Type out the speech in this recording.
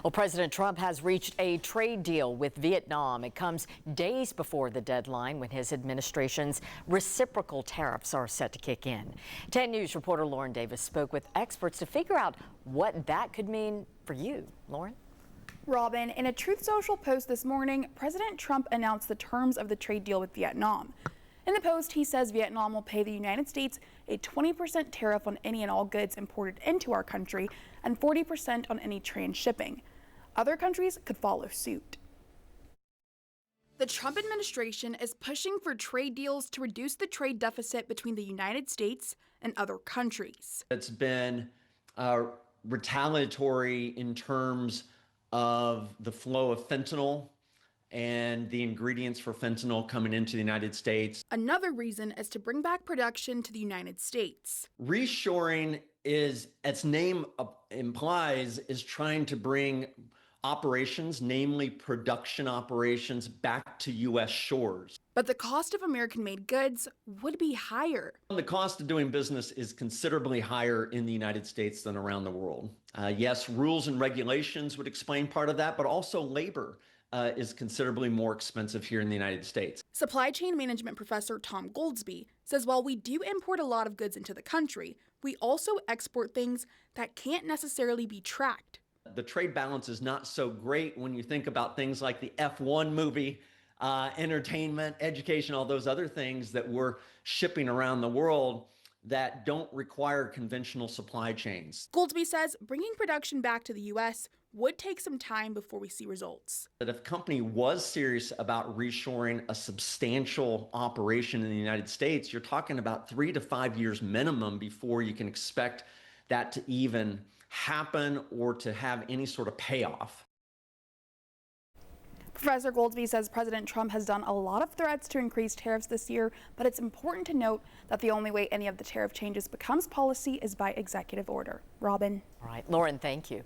Well, President Trump has reached a trade deal with Vietnam. It comes days before the deadline when his administration's reciprocal tariffs are set to kick in. 10 News reporter Lauren Davis spoke with experts to figure out what that could mean for you. Lauren? Robin, in a Truth Social post this morning, President Trump announced the terms of the trade deal with Vietnam. In the post, he says Vietnam will pay the United States a 20% tariff on any and all goods imported into our country and 40% on any transshipping. Other countries could follow suit. The Trump administration is pushing for trade deals to reduce the trade deficit between the United States and other countries. It's been retaliatory in terms of the flow of fentanyl and the ingredients for fentanyl coming into the United States. Another reason is to bring back production to the United States. Reshoring is, its name implies, is trying to bring operations, namely production operations, back to U.S. shores. But the cost of American-made goods would be higher. The cost of doing business is considerably higher in the United States than around the world. Yes, rules and regulations would explain part of that, but also labor is considerably more expensive here in the United States. Supply chain management professor Tom Goldsby says while we do import a lot of goods into the country, we also export things that can't necessarily be tracked. The trade balance is not so great when you think about things like the F1 movie, entertainment, education, all those other things that we're shipping around the world that don't require conventional supply chains. Goldsby says bringing production back to the U.S. would take some time before we see results. That if a company was serious about reshoring a substantial operation in the United States, you're talking about 3 to 5 years minimum before you can expect that to even happen or to have any sort of payoff. Professor Goldsby says President Trump has done a lot of threats to increase tariffs this year, but it's important to note that the only way any of the tariff changes becomes policy is by executive order. Robin. All right, Lauren, thank you.